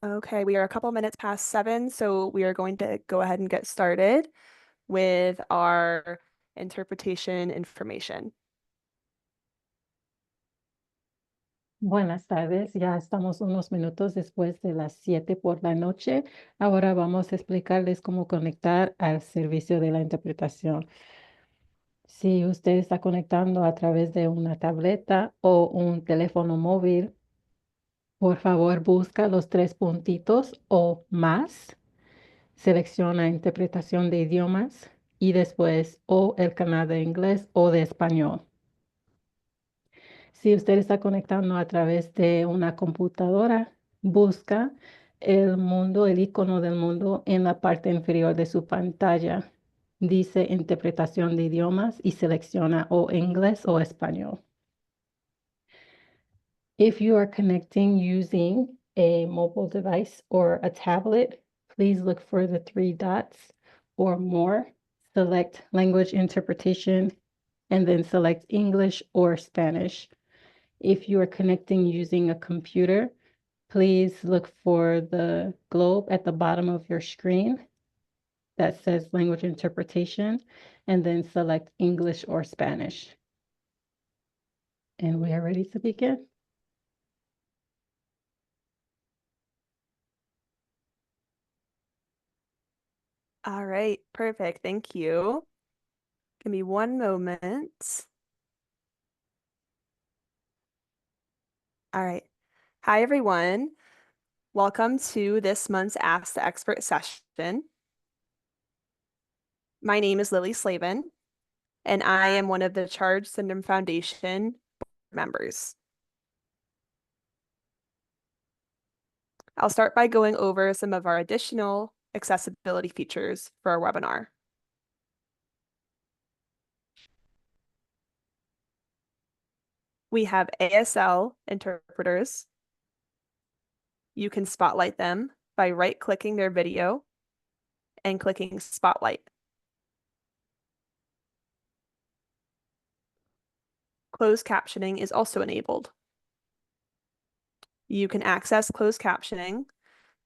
Okay, we are a couple minutes past 7, so we are going to go ahead and get started with our interpretation information. Buenas tardes, ya estamos unos minutos después de las 7 por la noche. Ahora vamos a explicarles cómo conectar al servicio de la interpretación. Si usted está conectando a través de una tableta o un teléfono móvil, por favor busca los 3 puntitos o más, selecciona interpretación de idiomas y después o el canal de inglés o de español. Si usted está conectando a través de una computadora, busca el icono del mundo en la parte inferior de su pantalla. Dice interpretación de idiomas y selecciona o inglés o español. If you are connecting using a mobile device or a tablet, please look for the 3 dots or more. Select language interpretation and then select English or Spanish. If you are connecting using a computer, please look for the globe at the bottom of your screen that says language interpretation, and then select English or Spanish. And we are ready to begin. All right, perfect. Thank you. Give me one moment. All right. Hi, everyone. Welcome to this month's Ask the Expert session. My name is Lily Slavin, and I am one of the Charge Syndrome Foundation members. I'll start by going over some of our additional accessibility features for our webinar. We have ASL interpreters. You can spotlight them by right-clicking their video and clicking Spotlight. Closed captioning is also enabled. You can access closed captioning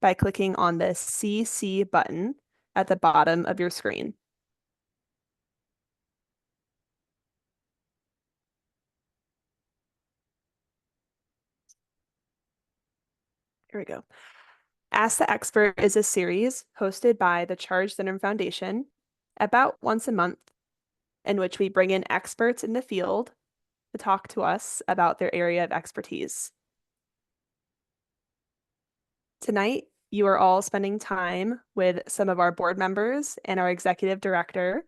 by clicking on the CC button at the bottom of your screen. Here we go. Ask the Expert is a series hosted by the Charge Syndrome Foundation about once a month, in which we bring in experts in the field to talk to us about their area of expertise. Tonight, you are all spending time with some of our board members and our executive director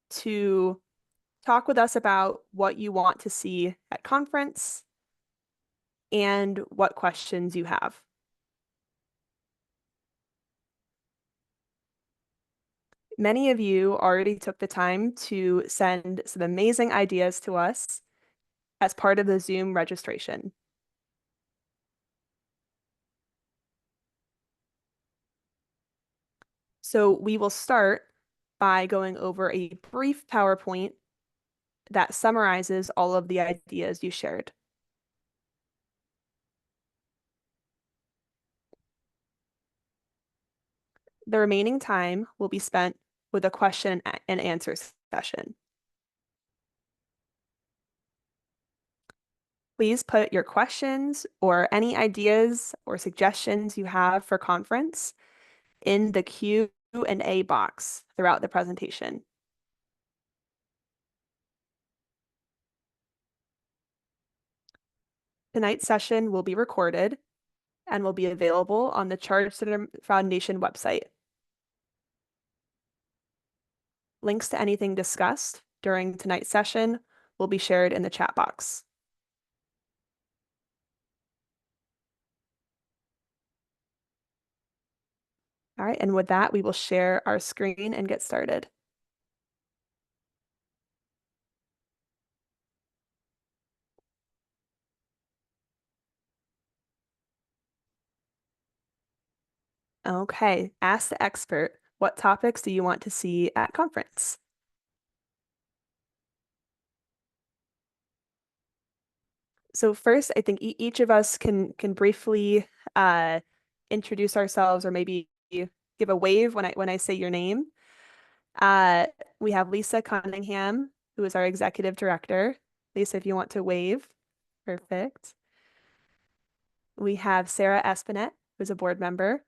to talk with us about what you want to see at conference and what questions you have. Many of you already took the time to send some amazing ideas to us as part of the Zoom registration. So we will start by going over a brief PowerPoint that summarizes all of the ideas you shared. The remaining time will be spent with a question and answer session. Please put your questions or any ideas or suggestions you have for conference in the Q&A box throughout the presentation. Tonight's session will be recorded and will be available on the Charge Syndrome Foundation website. Links to anything discussed during tonight's session will be shared in the chat box. All right, and with that, we will share our screen and get started. Okay, ask the expert, what topics do you want to see at conference? So first, I think each of us can briefly uh, introduce ourselves or maybe give a wave when I say your name. Uh, we have Lisa Cunningham, who is our executive director. Lisa, if you want to wave. Perfect. We have Sara Espanet, who's a board member.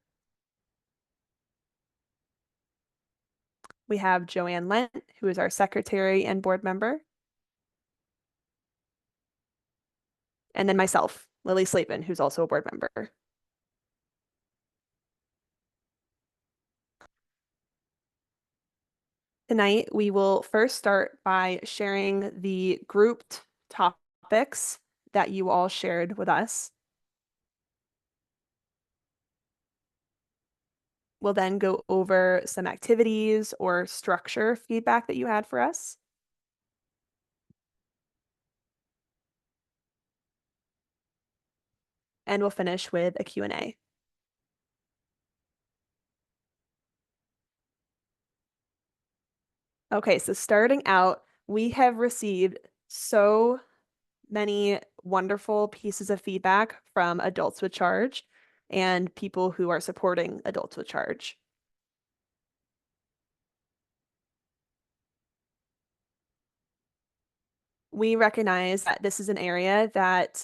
We have Joanne Lent, who is our secretary and board member. And then myself, Lily Slavin, who's also a board member. Tonight, we will first start by sharing the grouped topics that you all shared with us. We'll then go over some activities or structure feedback that you had for us. And we'll finish with a Q&A. Okay, so starting out, we have received so many wonderful pieces of feedback from Adults with Charge and people who are supporting Adults with Charge. We recognize that this is an area that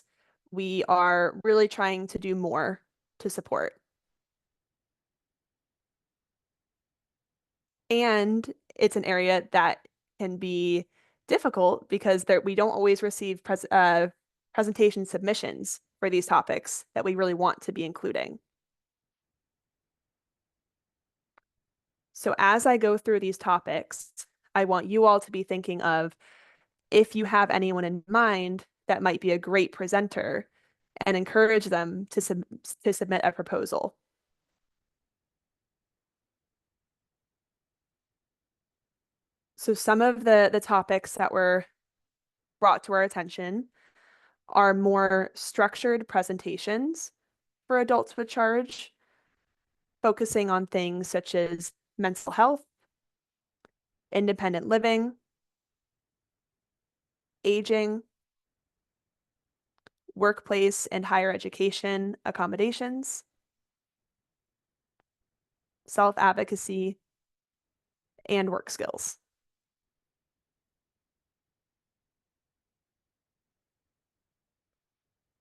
we are really trying to do more to support. And it's an area that can be difficult because we don't always receive presentation submissions for these topics that we really want to be including. So as I go through these topics, I want you all to be thinking of if you have anyone in mind that might be a great presenter and encourage them to submit a proposal. So some of the topics that were brought to our attention are more structured presentations for Adults with Charge, focusing on things such as mental health, independent living, aging, workplace and higher education accommodations, self-advocacy, and work skills.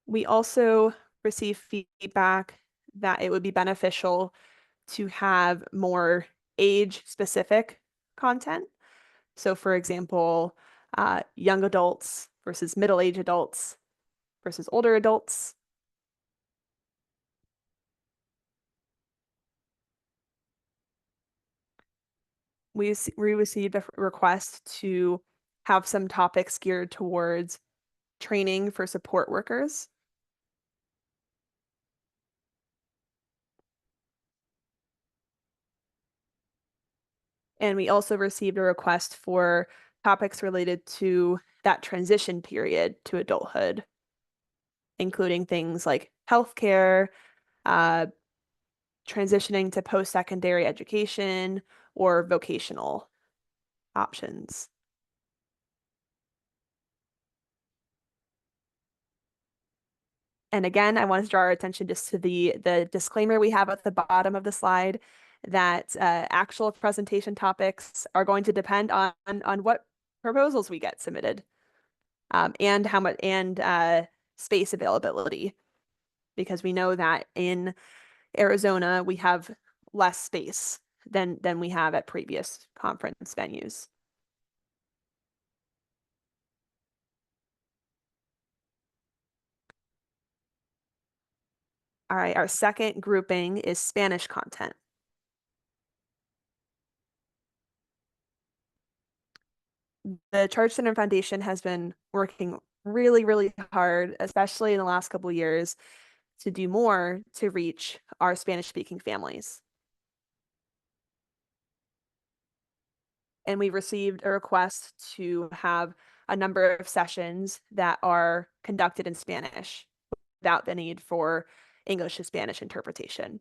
We also receive feedback that it would be beneficial to have more age-specific content. So for example, young adults versus middle-aged adults versus older adults. We received a request to have some topics geared towards training for support workers. And we also received a request for topics related to that transition period to adulthood, including things like healthcare, uh, transitioning to post-secondary education, or vocational options. And again, I want to draw our attention just to the disclaimer we have at the bottom of the slide that actual presentation topics are going to depend on what proposals we get submitted, and how much and space availability, because we know that in Arizona we have less space than we have at previous conference venues. All right, our second grouping is Spanish content. The Charge Center Foundation has been working really, really hard, especially in the last couple of years, to do more to reach our Spanish-speaking families. And we received a request to have a number of sessions that are conducted in Spanish without the need for English to Spanish interpretation.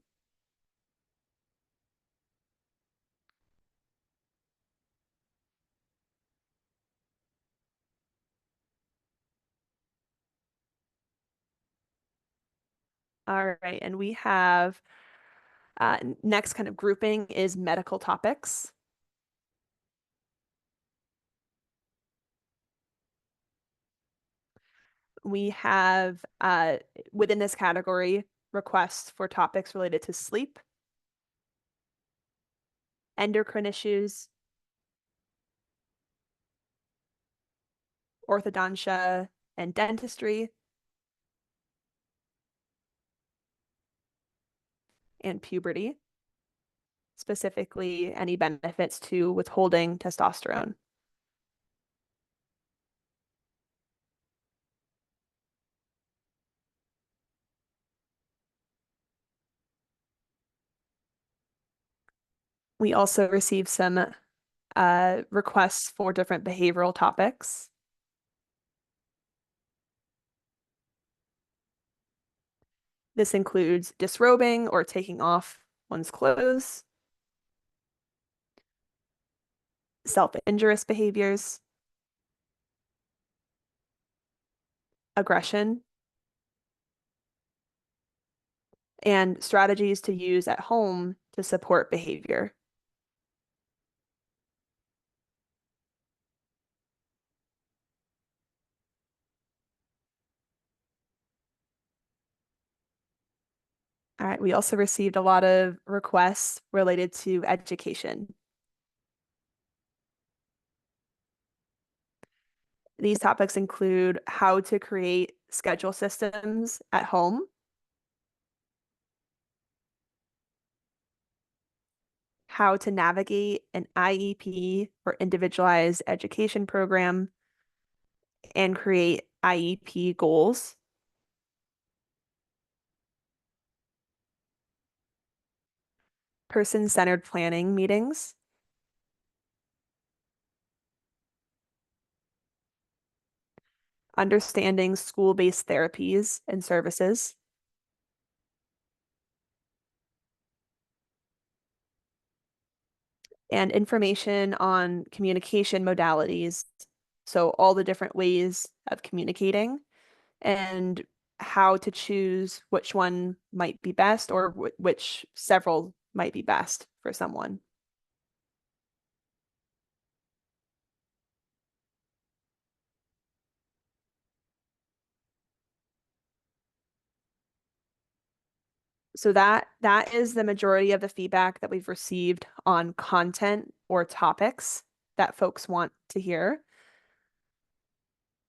All right, and we have next kind of grouping is medical topics. We have within this category requests for topics related to sleep, endocrine issues, orthodontia and dentistry, and puberty, specifically any benefits to withholding testosterone. We also received some requests for different behavioral topics. This includes disrobing or taking off one's clothes, self-injurious behaviors, aggression, and strategies to use at home to support behavior. All right, we also received a lot of requests related to education. These topics include how to create schedule systems at home, how to navigate an IEP or individualized education program, and create IEP goals, person-centered planning meetings, understanding school-based therapies and services, and information on communication modalities. So all the different ways of communicating and how to choose which one might be best or which several might be best for someone. So that is the majority of the feedback that we've received on content or topics that folks want to hear.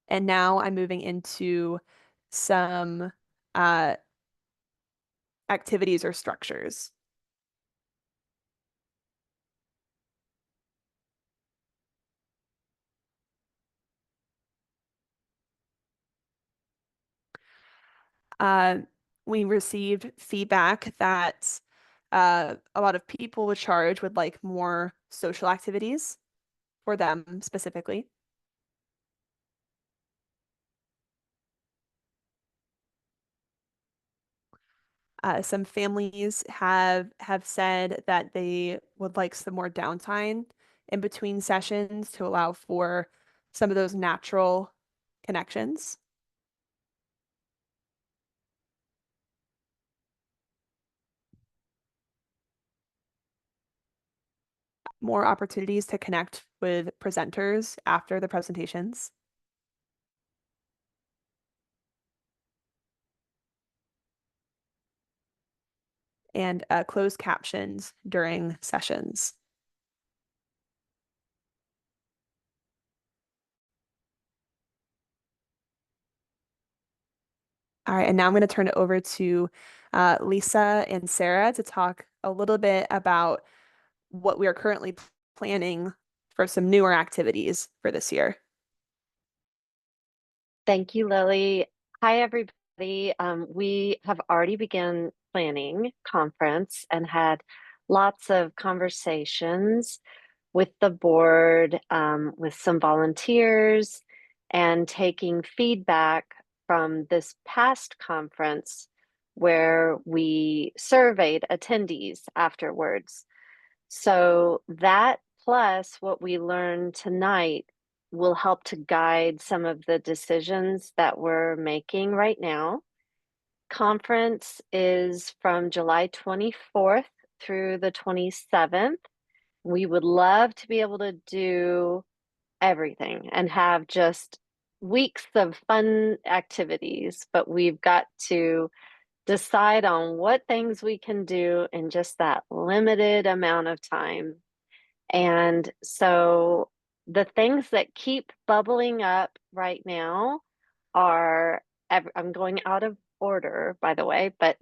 And now I'm moving into some uh, activities or structures. Uh, we received feedback that a lot of people with charge would like more social activities for them specifically. Some families have said that they would like some more downtime in between sessions to allow for some of those natural connections. More opportunities to connect with presenters after the presentations, and closed captions during sessions. All right, and now I'm going to turn it over to Lisa and Sarah to talk a little bit about what we are currently planning for some newer activities for this year. Thank you, Lily. Hi, everybody. We have already begun planning conference and had lots of conversations with the board, with some volunteers, and taking feedback from this past conference where we surveyed attendees afterwards. So that plus what we learned tonight will help to guide some of the decisions that we're making right now. conference is from July 24th through the 27th. We would love to be able to do everything and have just weeks of fun activities, but we've got to decide on what things we can do in just that limited amount of time. And so the things that keep bubbling up right now are, I'm going out of order, by the way, but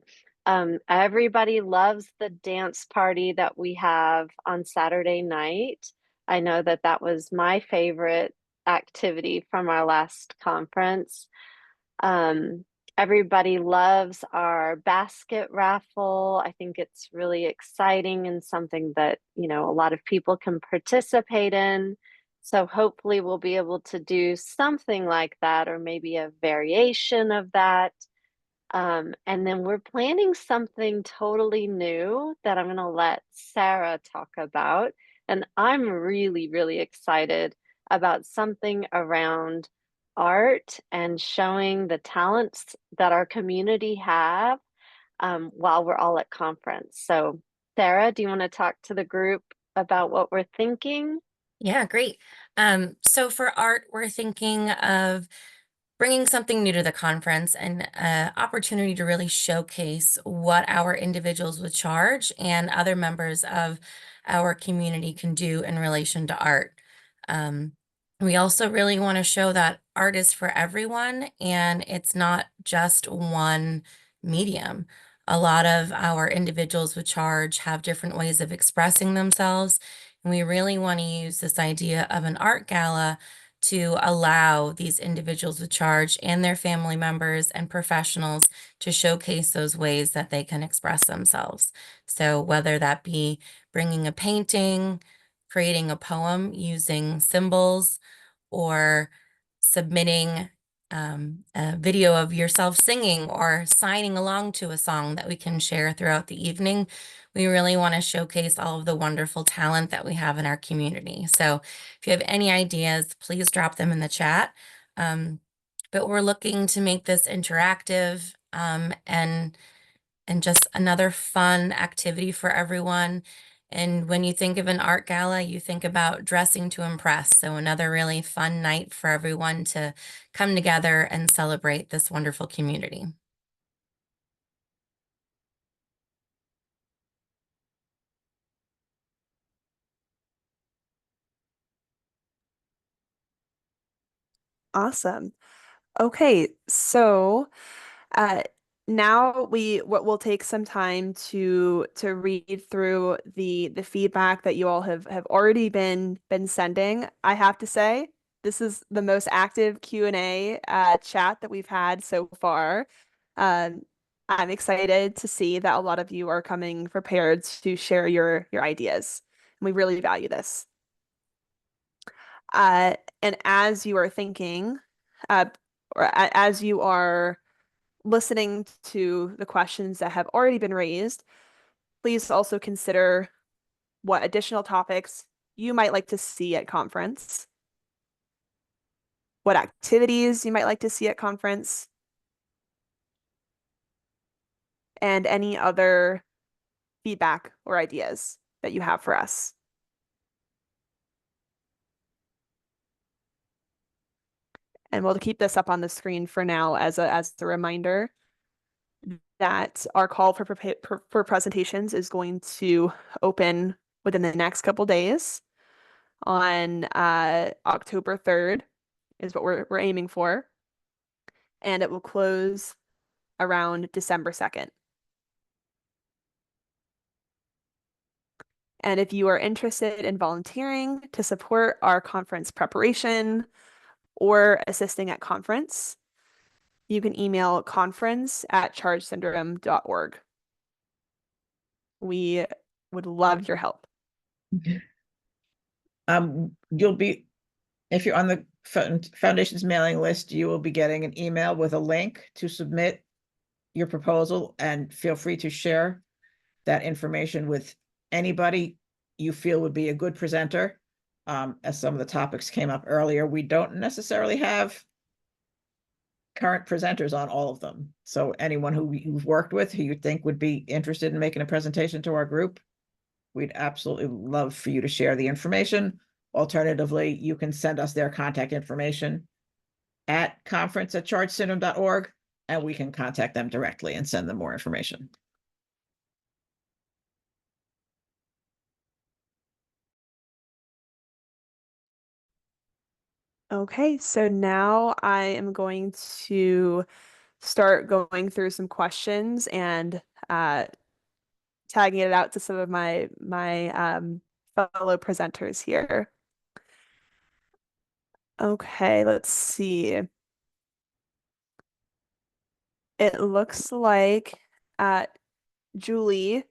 everybody loves the dance party that we have on Saturday night. I know that that was my favorite activity from our last conference. Um, Everybody loves our basket raffle. I think it's really exciting and something that, you know, a lot of people can participate in. So hopefully we'll be able to do something like that, or maybe a variation of that. And then we're planning something totally new that I'm going to let Sara talk about. And I'm really, really excited about something around art and showing the talents that our community have while we're all at conference. So, Sara, do you want to talk to the group about what we're thinking? Yeah, great. So for art, we're thinking of bringing something new to the conference and an opportunity to really showcase what our individuals with charge and other members of our community can do in relation to art. Um, we also really want to show that art is for everyone and it's not just one medium. A lot of our individuals with charge have different ways of expressing themselves, and we really want to use this idea of an art gala to allow these individuals with charge and their family members and professionals to showcase those ways that they can express themselves. So whether that be bringing a painting, creating a poem using symbols, or submitting a video of yourself singing or signing along to a song that we can share throughout the evening. We really want to showcase all of the wonderful talent that we have in our community. So if you have any ideas, please drop them in the chat. But we're looking to make this interactive and just another fun activity for everyone. And when you think of an art gala, you think about dressing to impress. So another really fun night for everyone to come together and celebrate this wonderful community. Awesome. Okay, so uh, now what we'll take some time to read through the feedback that you all have already been sending. I have to say, this is the most active Q&A chat that we've had so far. Um, I'm excited to see that a lot of you are coming prepared to share your ideas. And we really value this. And as you are thinking, uh, as you are listening to the questions that have already been raised, please also consider what additional topics you might like to see at conference, what activities you might like to see at conference, and any other feedback or ideas that you have for us. And we'll keep this up on the screen for now as a reminder that our call for presentations is going to open within the next couple days on October 3rd is what we're aiming for, and it will close around December 2nd. And if you are interested in volunteering to support our conference preparation or assisting at conference, you can email conference@chargesyndrome.org. We would love your help. You'll be, if you're on the foundation's mailing list, you will be getting an email with a link to submit your proposal, and feel free to share that information with anybody you feel would be a good presenter. As some of the topics came up earlier, we don't necessarily have current presenters on all of them. So anyone who you've worked with, who you think would be interested in making a presentation to our group, we'd absolutely love for you to share the information. Alternatively, you can send us their contact information at conference@chargedsyndrome.org, and we can contact them directly and send them more information. Okay, so now I am going to start going through some questions and tagging it out to some of my fellow presenters here. Okay, let's see. It looks like Julie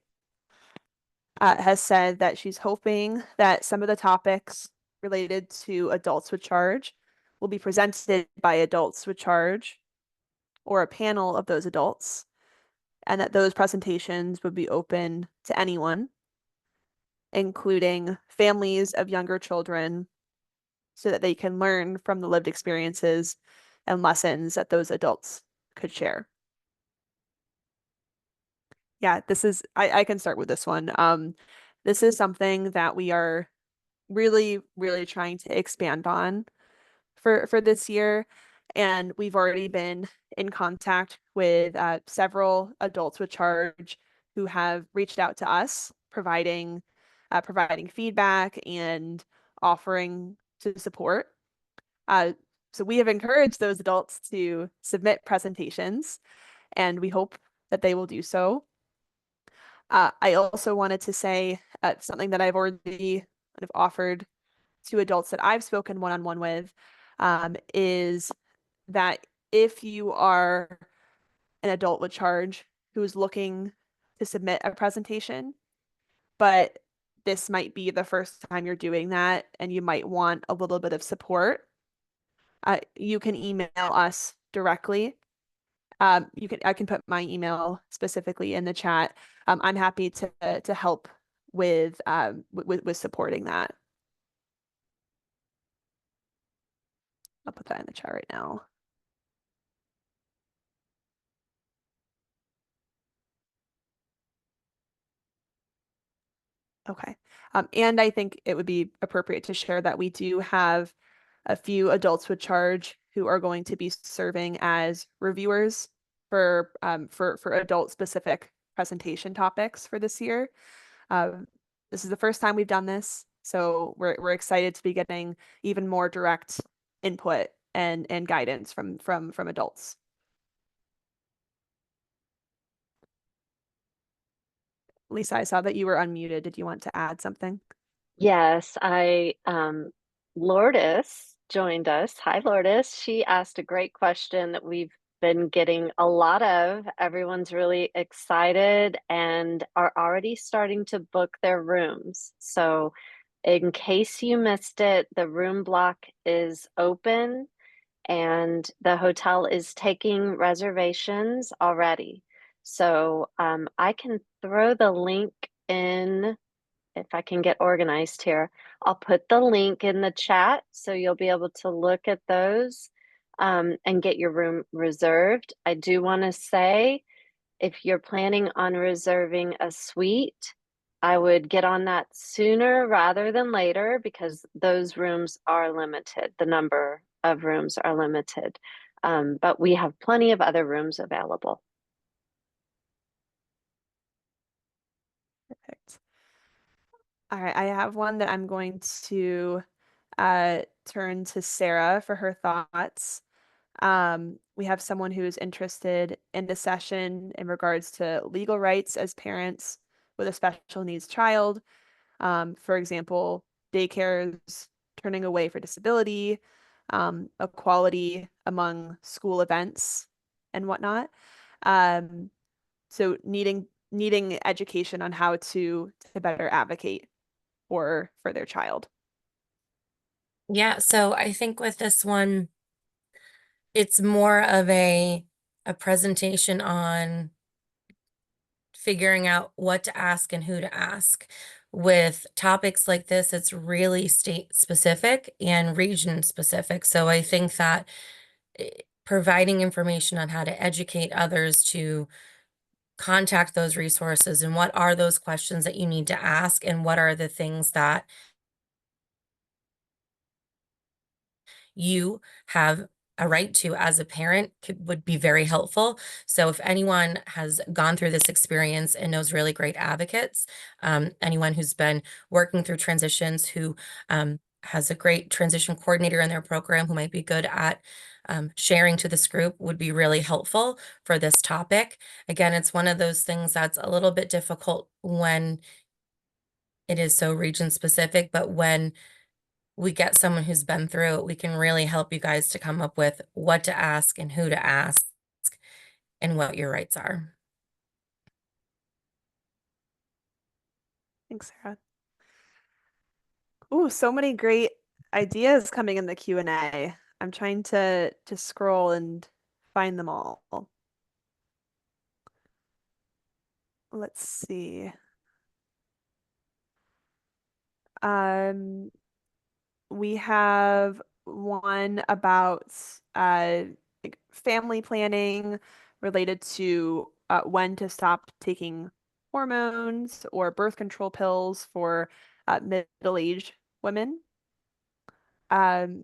has said that she's hoping that some of the topics related to adults with charge will be presented by adults with charge or a panel of those adults, and that those presentations would be open to anyone, including families of younger children, so that they can learn from the lived experiences and lessons that those adults could share. Yeah, I can start with this one. This is something that we are really, really trying to expand on for this year. And we've already been in contact with several adults with charge who have reached out to us, providing feedback and offering to support. So we have encouraged those adults to submit presentations, and we hope that they will do so. I also wanted to say something that I've already kind of offered to adults that I've spoken one-on-one with, is that if you are an adult with charge who is looking to submit a presentation, but this might be the first time you're doing that and you might want a little bit of support, you can email us directly. I can put my email specifically in the chat. I'm happy to help with supporting that. I'll put that in the chat right now. Okay. And I think it would be appropriate to share that we do have a few adults with charge who are going to be serving as reviewers for adult specific presentation topics for this year. This is the first time we've done this, so we're excited to be getting even more direct input and guidance from adults. Lisa, I saw that you were unmuted. Did you want to add something? Yes, Lourdes joined us. Hi, Lourdes. She asked a great question that we've been getting a lot of. Everyone's really excited and are already starting to book their rooms. So in case you missed it, the room block is open and the hotel is taking reservations already. So I can throw the link in if I can get organized here. I'll put the link in the chat so you'll be able to look at those and get your room reserved. I do want to say, if you're planning on reserving a suite, I would get on that sooner rather than later because those rooms are limited. The number of rooms are limited, but we have plenty of other rooms available. Perfect. All right, I have one that I'm going to turn to Sarah for her thoughts. We have someone who's interested in the session in regards to legal rights as parents with a special needs child. For example, daycares turning away for disability, equality among school events and whatnot. So needing education on how to better advocate for their child. Yeah, so I think with this one, it's more of a presentation on figuring out what to ask and who to ask. With topics like this, it's really state specific and region specific. So I think that providing information on how to educate others to contact those resources and what are those questions that you need to ask and what are the things that you have a right to as a parent would be very helpful. So if anyone has gone through this experience and knows really great advocates, anyone who's been working through transitions, who has a great transition coordinator in their program who might be good at sharing to this group would be really helpful for this topic. Again, it's one of those things that's a little bit difficult when it is so region specific, but when we get someone who's been through it, we can really help you guys to come up with what to ask and who to ask and what your rights are. Thanks, Sarah. Ooh, so many great ideas coming in the Q&A. I'm trying to scroll and find them all. Let's see. We have one about like family planning related to when to stop taking hormones or birth control pills for middle-aged women. Does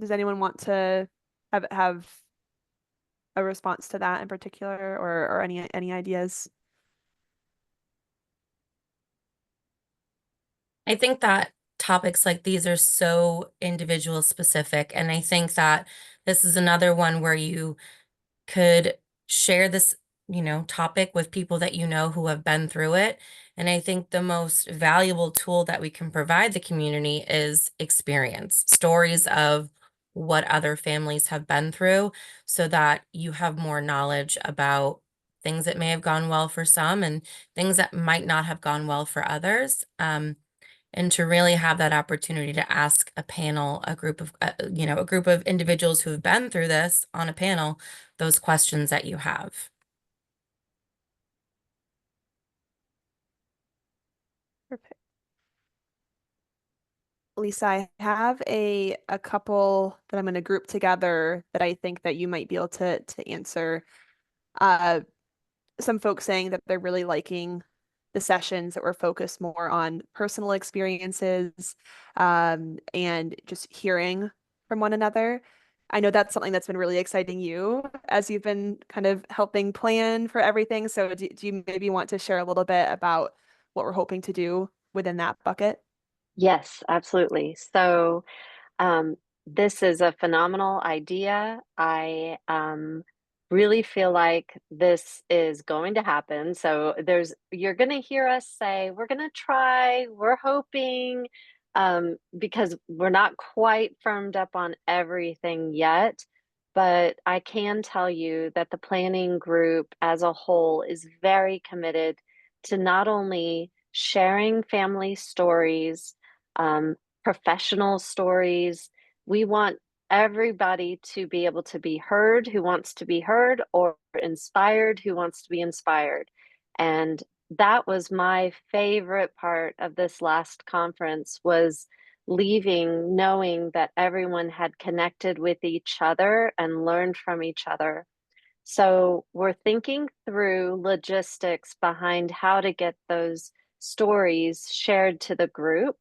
anyone want to have a response to that in particular, or any ideas? I think that topics like these are so individual specific, and I think that this is another one where you could share this, topic with people that you know who have been through it. And I think the most valuable tool that we can provide the community is experience, stories of what other families have been through, so that you have more knowledge about things that may have gone well for some and things that might not have gone well for others. And to really have that opportunity to ask a panel, a group of individuals who have been through this on a panel, those questions that you have. Perfect. Lisa, I have a couple that I'm going to group together that I think that you might be able to answer. Some folks saying that they're really liking the sessions that were focused more on personal experiences, and just hearing from one another. I know that's something that's been really exciting you as you've been kind of helping plan for everything. So do you maybe want to share a little bit about what we're hoping to do within that bucket? Yes, absolutely. So Um, this is a phenomenal idea. I really feel like this is going to happen. So you're going to hear us say, we're going to try, we're hoping, because we're not quite firmed up on everything yet. But I can tell you that the planning group as a whole is very committed to not only sharing family stories, um, professional stories. We want everybody to be able to be heard who wants to be heard, or inspired who wants to be inspired. And that was my favorite part of this last conference, was leaving knowing that everyone had connected with each other and learned from each other. So we're thinking through logistics behind how to get those stories shared to the group,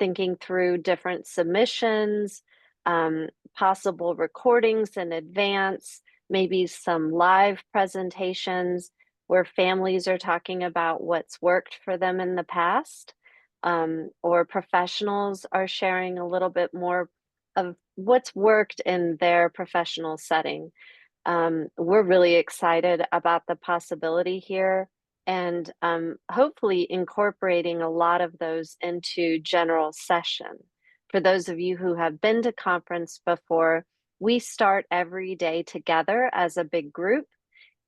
thinking through different submissions, um, possible recordings in advance, maybe some live presentations where families are talking about what's worked for them in the past, or professionals are sharing a little bit more of what's worked in their professional setting. We're really excited about the possibility here, and hopefully incorporating a lot of those into general session. For those of you who have been to conference before, we start every day together as a big group,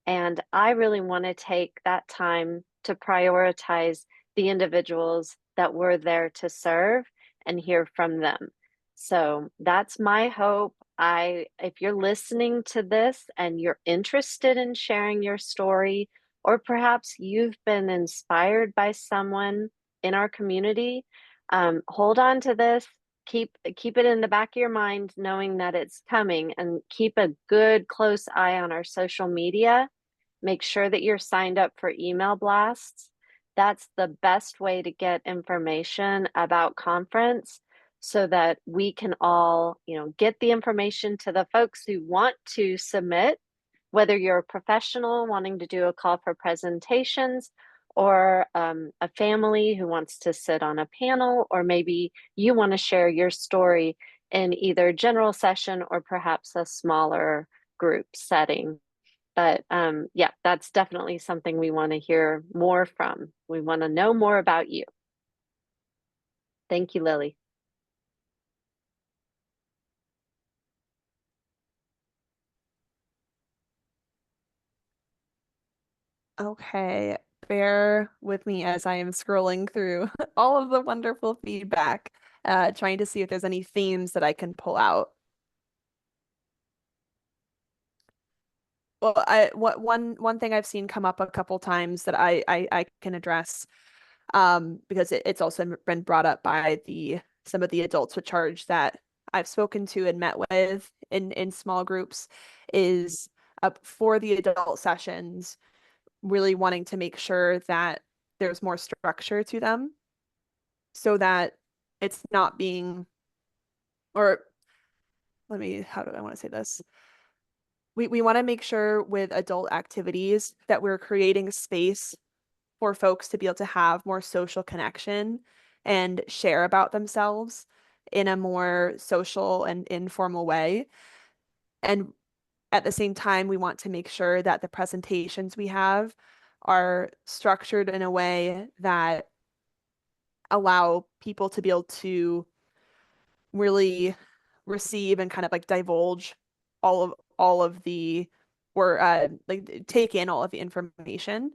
and I really want to take that time to prioritize the individuals that we're there to serve and hear from them. So that's my hope. If you're listening to this and you're interested in sharing your story, or perhaps you've been inspired by someone in our community, hold on to this, keep it in the back of your mind, knowing that it's coming, and keep a good close eye on our social media. Make sure that you're signed up for email blasts. That's the best way to get information about conference so that we can all, get the information to the folks who want to submit, whether you're a professional wanting to do a call for presentations, or a family who wants to sit on a panel, or maybe you want to share your story in either general session or perhaps a smaller group setting. But yeah, that's definitely something we want to hear more from. We want to know more about you. Thank you, Lily. Okay, bear with me as I am scrolling through all of the wonderful feedback, trying to see if there's any themes that I can pull out. Well, one thing I've seen come up a couple times that I can address, because it's also been brought up by some of the adults with charge that I've spoken to and met with in small groups, is for the adult sessions, really wanting to make sure that there's more structure to them so that it's not being, or how do I want to say this? We want to make sure with adult activities that we're creating space for folks to be able to have more social connection and share about themselves in a more social and informal way. And at the same time, we want to make sure that the presentations we have are structured in a way that allow people to be able to really receive and kind of like divulge all of the, or like take in all of the information.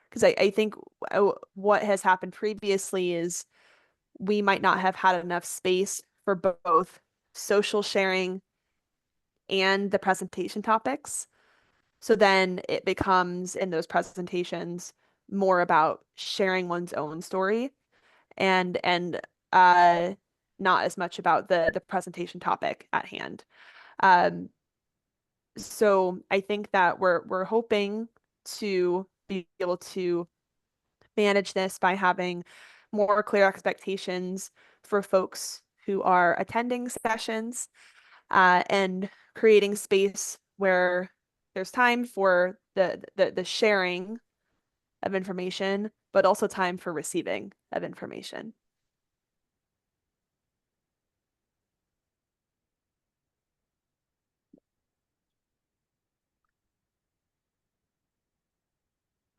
Because I think what has happened previously is we might not have had enough space for both social sharing and the presentation topics. So then it becomes in those presentations more about sharing one's own story and uh not as much about the presentation topic at hand. Um, so I think that we're hoping to be able to manage this by having more clear expectations for folks who are attending sessions, and creating space where there's time for the sharing of information, but also time for receiving of information.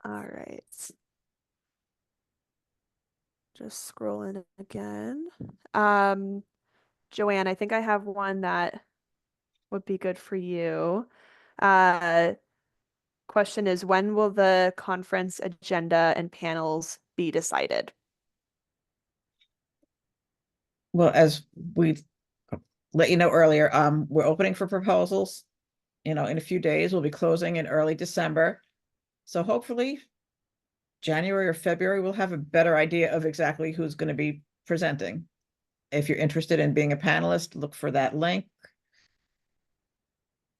All right. Just scrolling again. Joanne, I think I have one that would be good for you. Uh, Question is, when will the conference agenda and panels be decided? Well, as we let you know earlier, we're opening for proposals. In a few days, we'll be closing in early December. So hopefully January or February, we'll have a better idea of exactly who's going to be presenting. If you're interested in being a panelist, look for that link.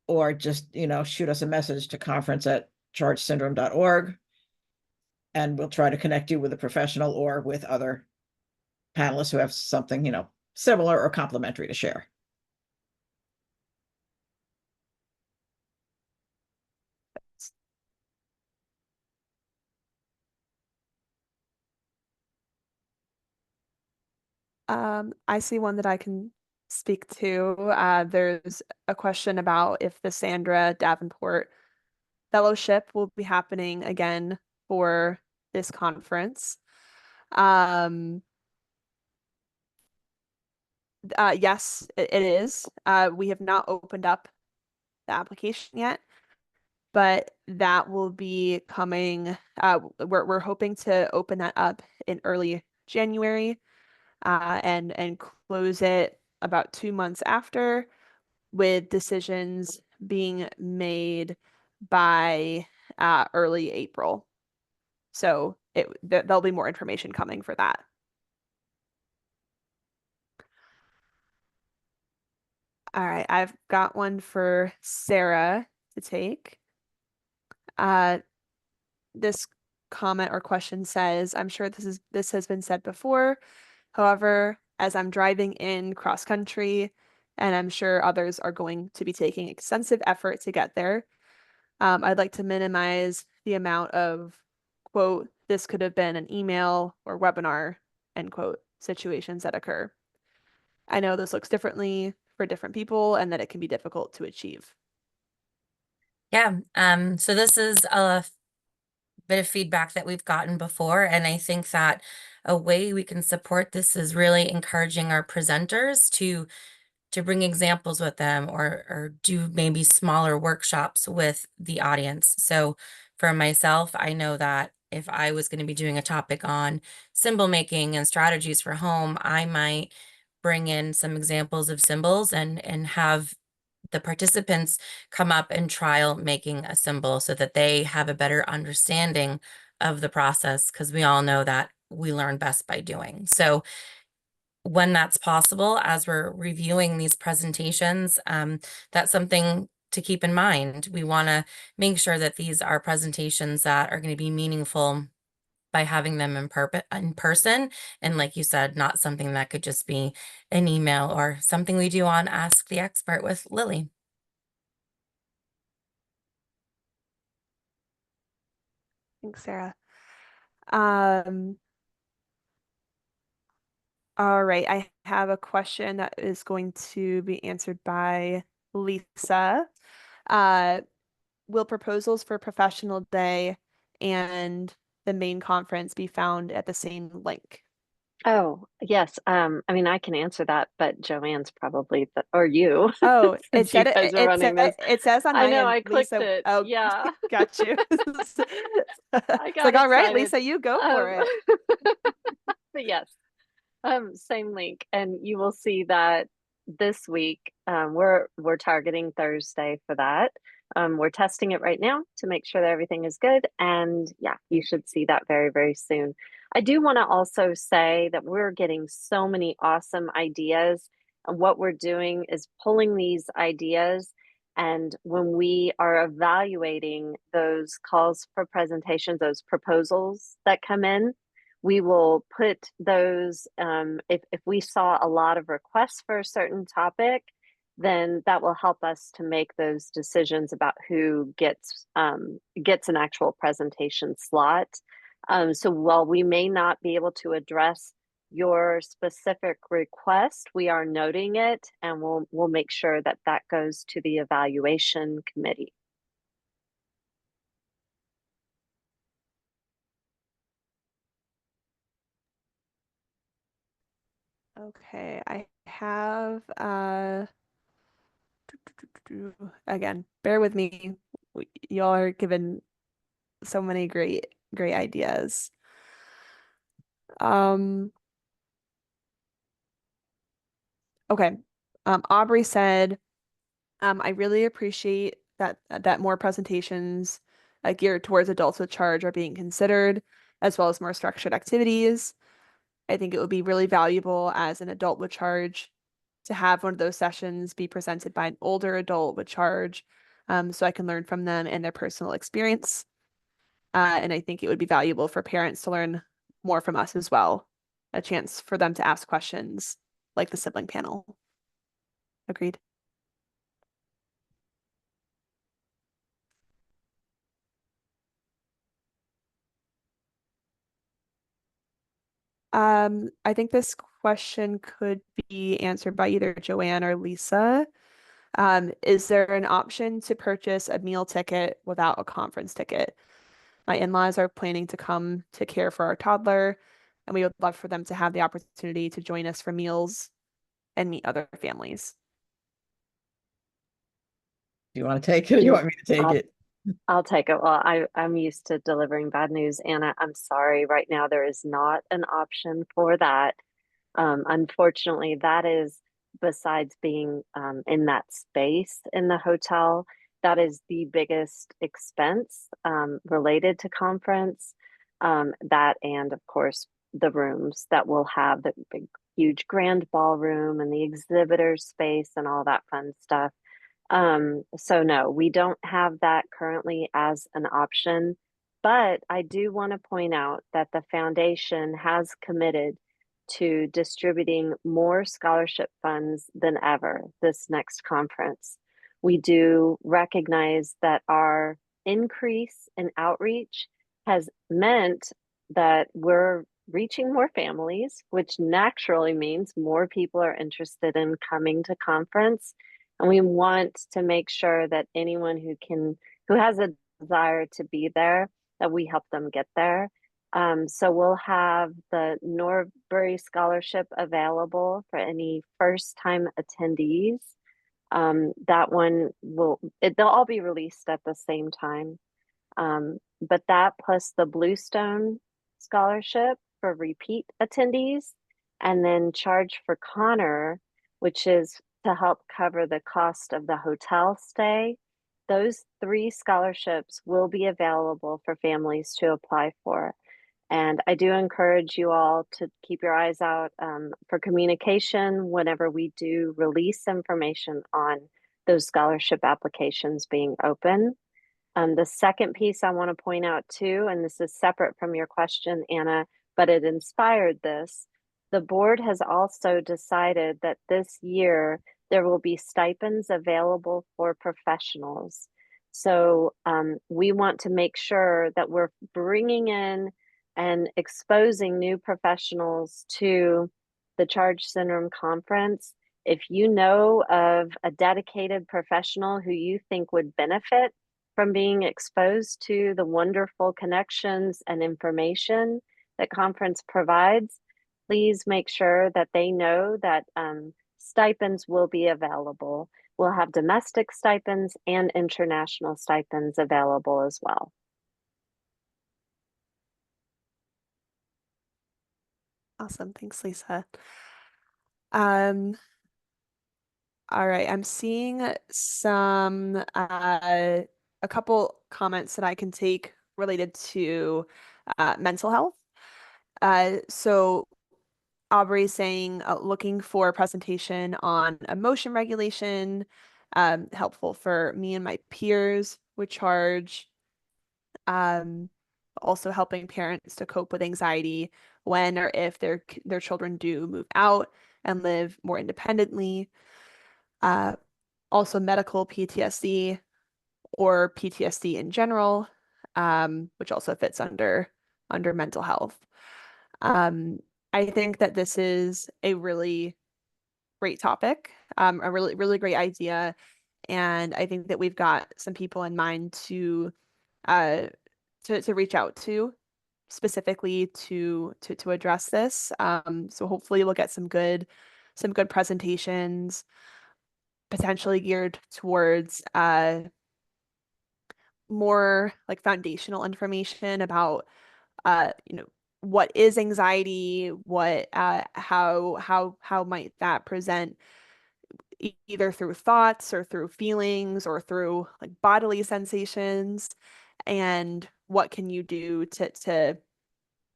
Or just, shoot us a message to conference@chargesyndrome.org. And we'll try to connect you with a professional or with other panelists who have something, similar or complementary to share. I see one that I can speak to. There's a question about if the Sandra Davenport Fellowship will be happening again for this conference. Um, yes, it is. We have not opened up the application yet, but that will be coming. We're hoping to open that up in early January, and close it about 2 months after, with decisions being made by early April. So there'll be more information coming for that. All right, I've got one for Sarah to take. This comment or question says, I'm sure this has been said before. However, as I'm driving in cross country, and I'm sure others are going to be taking extensive effort to get there, I'd like to minimize the amount of, quote, this could have been an email or webinar, end quote, situations that occur. I know this looks differently for different people and that it can be difficult to achieve. Yeah, so this is a bit of feedback that we've gotten before, and I think that a way we can support this is really encouraging our presenters to bring examples with them, or do maybe smaller workshops with the audience. So for myself, I know that if I was going to be doing a topic on symbol making and strategies for home, I might bring in some examples of symbols and have the participants come up and trial making a symbol so that they have a better understanding of the process, because we all know that we learn best by doing. So when that's possible, as we're reviewing these presentations, that's something to keep in mind. We want to make sure that these are presentations that are going to be meaningful by having them in person. And like you said, not something that could just be an email or something we do on Ask the Expert with Lily. Thanks, Sarah. All right, I have a question that is going to be answered by Lisa. Will proposals for professional day and the main conference be found at the same link? Oh, yes. I mean, I can answer that, but Joanne's probably or you, Oh, it since you said guys are running this. it says on I my know, end, I clicked Lisa. it. Oh, Yeah, got you. I It's got like, all right, excited. Lisa, you go for it. But yes, same link, and you will see that this week. We're targeting Thursday for that. We're testing it right now to make sure that everything is good, and yeah, you should see that very, very soon. I do want to also say that we're getting so many awesome ideas, and what we're doing is pulling these ideas. And when we are evaluating those calls for presentations, those proposals that come in, we will put those, if we saw a lot of requests for a certain topic, then that will help us to make those decisions about who gets an actual presentation slot. So while we may not be able to address your specific request, we are noting it, and we'll make sure that that goes to the evaluation committee. Okay, I have again, bear with me. Y'all are given so many great ideas. Okay. Aubrey said, I really appreciate that more presentations geared towards adults with charge are being considered, as well as more structured activities. I think it would be really valuable as an adult with charge to have one of those sessions be presented by an older adult with charge, so I can learn from them and their personal experience. And I think it would be valuable for parents to learn more from us as well, a chance for them to ask questions like the sibling panel. Agreed. I think this question could be answered by either Joanne or Lisa. Is there an option to purchase a meal ticket without a conference ticket? My in-laws are planning to come to care for our toddler, and we would love for them to have the opportunity to join us for meals and meet other families. Do you want to take it or you want me to take it? I'll take it. Well, I'm used to delivering bad news, Anna. I'm sorry. Right now, there is not an option for that. Unfortunately, that is, besides being in that space in the hotel, that is the biggest expense related to conference. That, and of course, the rooms that we'll have, the big, huge grand ballroom and the exhibitor space and all that fun stuff. So no, we don't have that currently as an option, but I do want to point out that the foundation has committed to distributing more scholarship funds than ever this next conference. We do recognize that our increase in outreach has meant that we're reaching more families, which naturally means more people are interested in coming to conference. And we want to make sure that anyone who has a desire to be there, that we help them get there. So we'll have the Norbury Scholarship available for any first-time attendees. That one they'll all be released at the same time. But that plus the Bluestone Scholarship for repeat attendees, and then charge for Connor, which is to help cover the cost of the hotel stay. Those 3 scholarships will be available for families to apply for. And I do encourage you all to keep your eyes out for communication whenever we do release information on those scholarship applications being open. The second piece I want to point out too, and this is separate from your question, Anna, but it inspired this. The board has also decided that this year there will be stipends available for professionals. So we want to make sure that we're bringing in and exposing new professionals to the Charge Syndrome Conference. If you know of a dedicated professional who you think would benefit from being exposed to the wonderful connections and information that conference provides, please make sure that they know that stipends will be available. We'll have domestic stipends and international stipends available as well. Awesome. Thanks, Lisa. All right, I'm seeing some a couple comments that I can take related to mental health. So Aubrey's saying looking for a presentation on emotion regulation, helpful for me and my peers with Charge. Also helping parents to cope with anxiety when or if their children do move out and live more independently. Also medical PTSD or PTSD in general, which also fits under mental health. I think that this is a really great topic, a really great idea, and I think that we've got some people in mind to reach out to specifically to address this. So hopefully we'll get some good presentations, potentially geared towards more like foundational information about what is anxiety, what how might that present either through thoughts or through feelings or through like bodily sensations, and what can you do to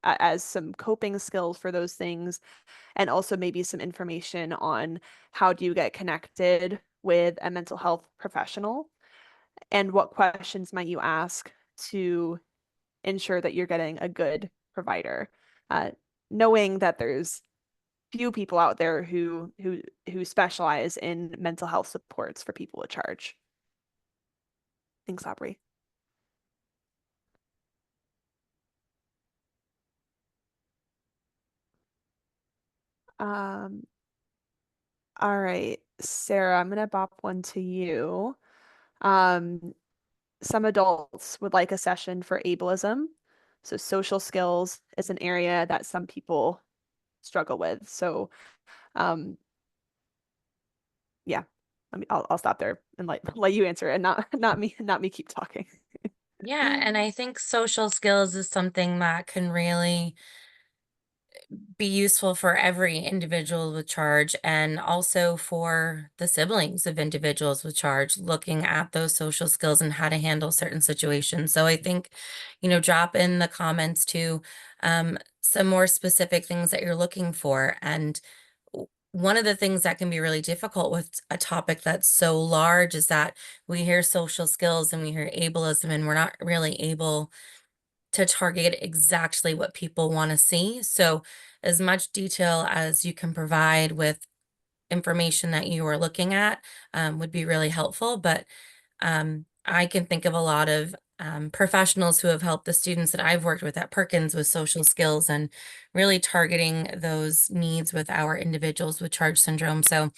as some coping skills for those things, and also maybe some information on how do you get connected with a mental health professional and what questions might you ask to ensure that you're getting a good provider, knowing that there's few people out there who specialize in mental health supports for people with Charge. Thanks, Aubrey. All right, Sarah, I'm gonna bop one to you. Some adults would like a session for ableism. So social skills is an area that some people struggle with. So yeah, I'll stop there and let you answer it, and not me keep talking. Yeah, and I think social skills is something that can really be useful for every individual with Charge, and also for the siblings of individuals with Charge, looking at those social skills and how to handle certain situations. So I think, drop in the comments too, some more specific things that you're looking for. And one of the things that can be really difficult with a topic that's so large is that we hear social skills and we hear ableism, and we're not really able to target exactly what people want to see. So as much detail as you can provide with information that you are looking at would be really helpful. But I can think of a lot of professionals who have helped the students that I've worked with at Perkins with social skills and really targeting those needs with our individuals with charge syndrome. So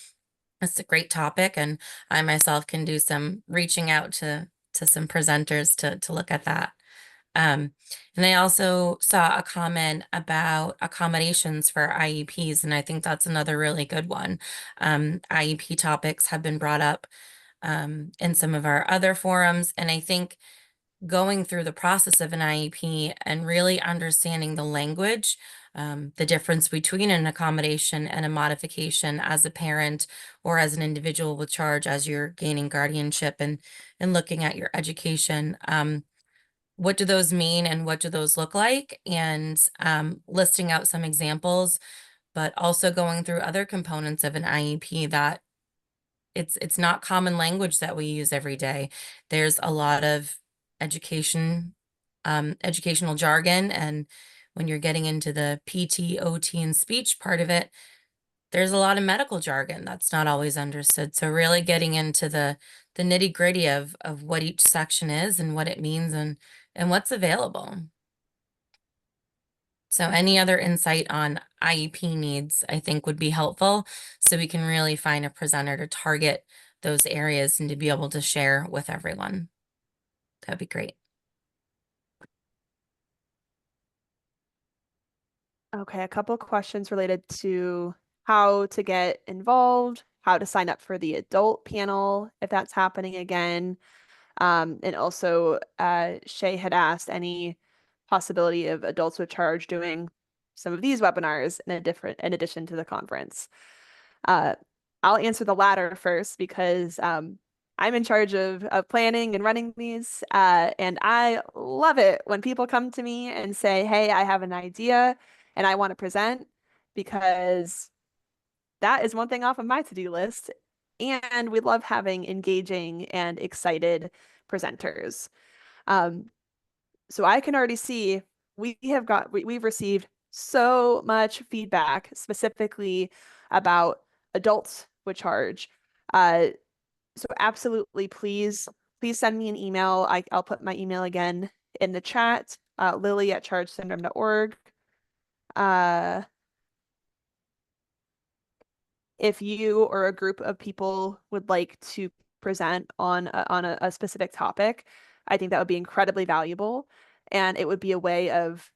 it's a great topic, and I myself can do some reaching out to some presenters to look at that. And I also saw a comment about accommodations for IEPs, and I think that's another really good one. IEP topics have been brought up in some of our other forums, and I think going through the process of an IEP and really understanding the language, the difference between an accommodation and a modification as a parent or as an individual with charge as you're gaining guardianship and looking at your education. What do those mean and what do those look like? And listing out some examples, but also going through other components of an IEP that it's not common language that we use every day. There's a lot of educational jargon, and when you're getting into the PT, OT, and speech part of it, there's a lot of medical jargon that's not always understood. So really getting into the nitty-gritty of what each section is and what it means and what's available. So any other insight on IEP needs, I think, would be helpful, so we can really find a presenter to target those areas and to be able to share with everyone. That'd be great. Okay, a couple questions related to how to get involved, how to sign up for the adult panel if that's happening again. And also, Shay had asked any possibility of adults with charge doing some of these webinars in addition to the conference. I'll answer the latter first because I'm in charge of planning and running these, and I love it when people come to me and say, "Hey, I have an idea and I want to present," because that is one thing off of my to-do list. And we love having engaging and excited presenters. So I can already see we've received so much feedback specifically about adults with charge. So absolutely, please send me an email. I'll put my email again in the chat, lily@chargesyndrome.org. If you or a group of people would like to present on a specific topic, I think that would be incredibly valuable. And it would be a way of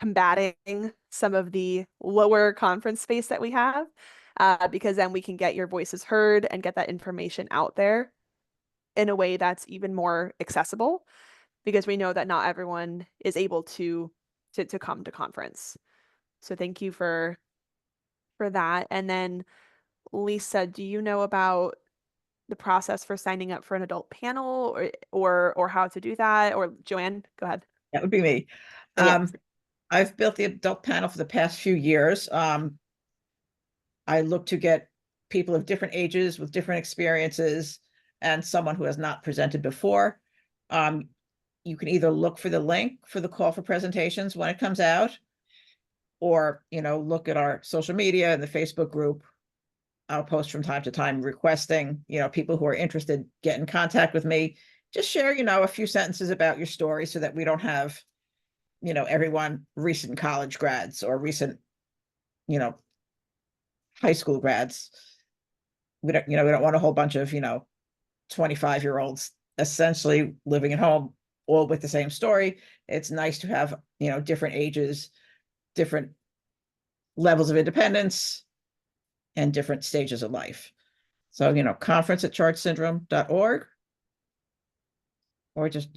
combating some of the lower conference space that we have, because then we can get your voices heard and get that information out there in a way that's even more accessible, because we know that not everyone is able to come to conference. So thank you for that. And then Lisa, do you know about the process for signing up for an adult panel or how to do that? Or Joanne, go ahead. That would be me. Yes. I've built the adult panel for the past few years. I look to get people of different ages with different experiences and someone who has not presented before. You can either look for the link for the call for presentations when it comes out, or, look at our social media and the Facebook group. I'll post from time to time requesting, people who are interested, get in contact with me. Just share, a few sentences about your story so that we don't have, everyone recent college grads or recent, high school grads. We don't want a whole bunch of, 25-year-olds essentially living at home, all with the same story. It's nice to have, different ages, different levels of independence, and different stages of life. So, conference@chargesyndrome.org, or just,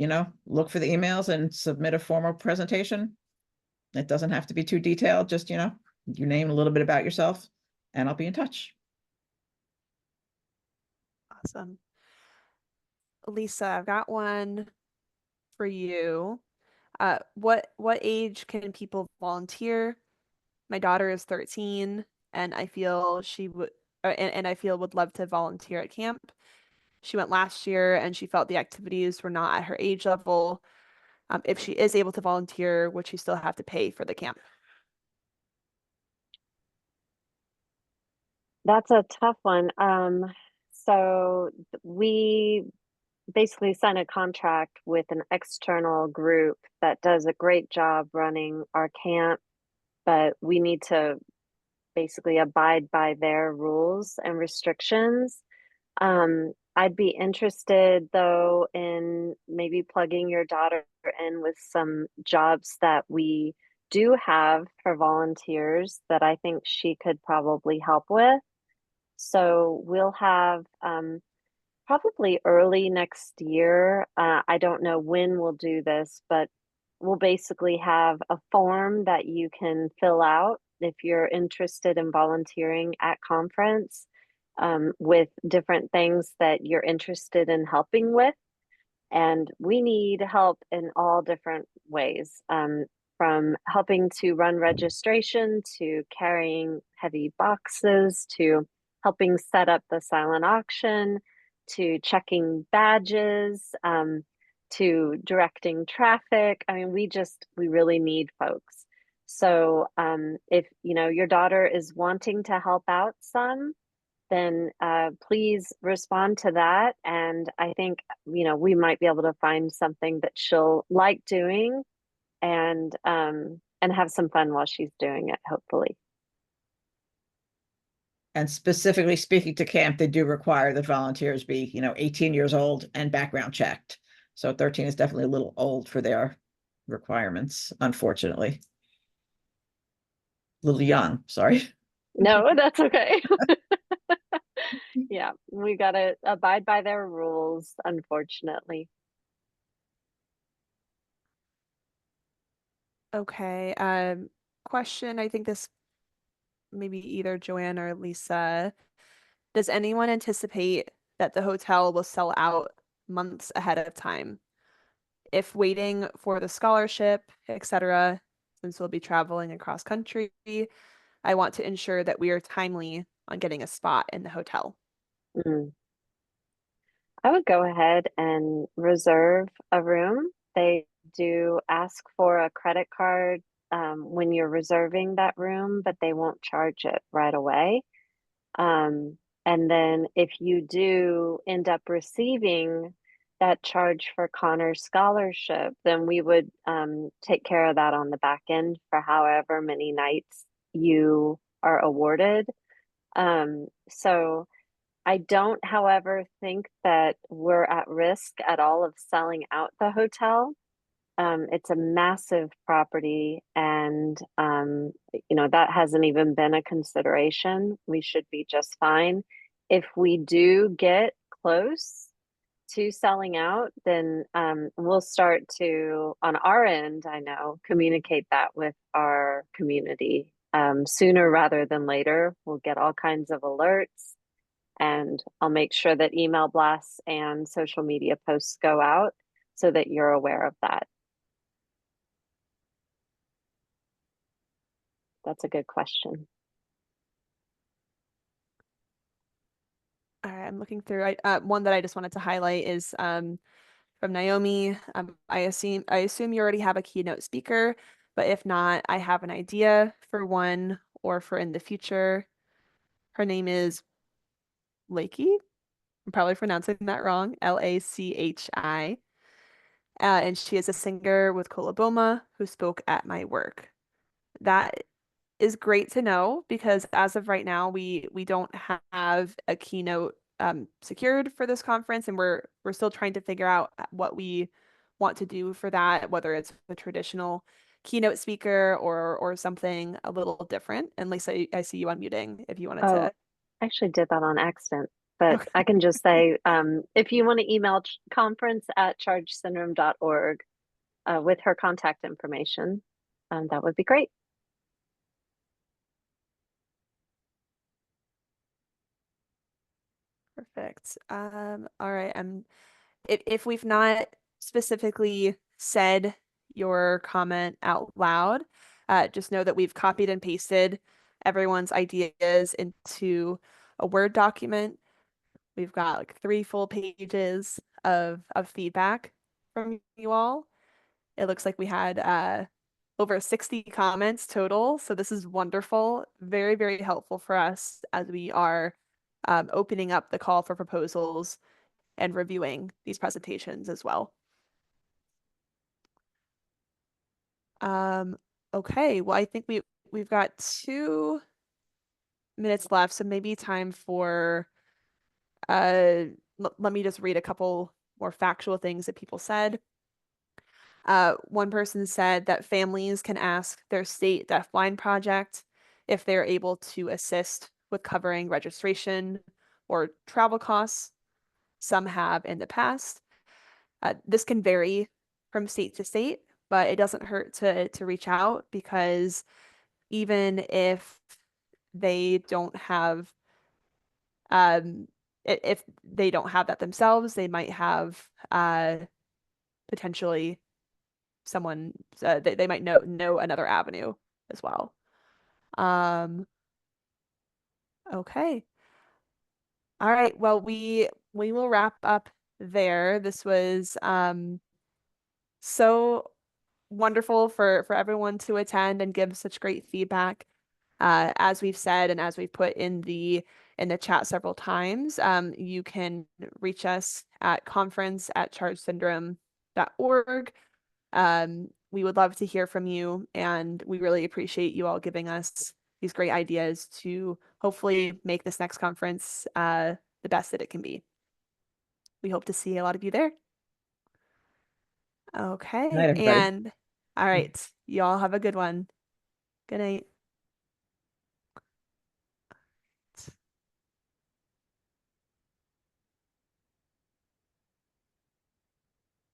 look for the emails and submit a formal presentation. It doesn't have to be too detailed, just, you name a little bit about yourself and I'll be in touch. Awesome. Lisa, I've got one for you. What age can people volunteer? My daughter is 13, and I feel she would, and I feel would love to volunteer at camp. She went last year, and she felt the activities were not at her age level. If she is able to volunteer, would she still have to pay for the camp? That's a tough one. So we basically sign a contract with an external group that does a great job running our camp, but we need to basically abide by their rules and restrictions. I'd be interested though in maybe plugging your daughter in with some jobs that we do have for volunteers that I think she could probably help with. So we'll have probably early next year. I don't know when we'll do this, but we'll basically have a form that you can fill out if you're interested in volunteering at conference, with different things that you're interested in helping with. And we need help in all different ways, from helping to run registration to carrying heavy boxes to helping set up the silent auction to checking badges, to directing traffic. I mean, we really need folks. So if you know your daughter is wanting to help out some, then please respond to that. And I think, we might be able to find something that she'll like doing and have some fun while she's doing it, hopefully. And specifically speaking to camp, they do require that volunteers be, 18 years old and background checked. So 13 is definitely a little old for their requirements, unfortunately. A little young, sorry. No, that's okay. Yeah, we got to abide by their rules, unfortunately. Okay. Question. I think this maybe either Joanne or Lisa. Does anyone anticipate that the hotel will sell out months ahead of time? If waiting for the scholarship, etc., since we'll be traveling across country, I want to ensure that we are timely on getting a spot in the hotel. Mm. I would go ahead and reserve a room. They do ask for a credit card when you're reserving that room, but they won't charge it right away. And then if you do end up receiving that charge for Connor's scholarship, then we would take care of that on the back end for however many nights you are awarded. So I don't, however, think that we're at risk at all of selling out the hotel. It's a massive property, and that hasn't even been a consideration. We should be just fine. If we do get close to selling out, then we'll start to, on our end, I know, communicate that with our community sooner rather than later. We'll get all kinds of alerts, and I'll make sure that email blasts and social media posts go out so that you're aware of that. That's a good question. All right, I'm looking through. One that I just wanted to highlight is from Naomi. I assume you already have a keynote speaker, but if not, I have an idea for one or for in the future. Her name is Lakey. I'm probably pronouncing that wrong. Lachi. And she is a singer with Colaboma who spoke at my work. That is great to know because as of right now, we don't have a keynote secured for this conference, and we're still trying to figure out what we want to do for that, whether it's a traditional keynote speaker or something a little different. And Lisa, I see you unmuting if you wanted Oh, to. I actually did that on accident, but Okay. I can just say, if you want to email conference@chargesyndrome.org with her contact information, that would be great. Perfect. All right. If we've not specifically said your comment out loud. Just know that we've copied and pasted everyone's ideas into a Word document. We've got like 3 full pages of feedback from you all. It looks like we had over 60 comments total, so this is wonderful. Very, very helpful for us as we are opening up the call for proposals and reviewing these presentations as well. Okay, well, I think we've got 2 minutes left, so maybe time for let me just read a couple more factual things that people said. One person said that families can ask their state deafblind project if they're able to assist with covering registration or travel costs. Some have in the past. This can vary from state to state, but it doesn't hurt to reach out, because even if they don't have if they don't have that themselves, they might have potentially someone they might know another avenue as well. Okay. All right. Well, we will wrap up there. This was so wonderful for everyone to attend and give such great feedback. As we've said and as we've put in the chat several times, you can reach us at conference@chargesyndrome.org. We would love to hear from you, and we really appreciate you all giving us these great ideas to hopefully make this next conference the best that it can be. We hope to see a lot of you there. Okay, Night, everybody. and all right, y'all have a good one. Good night.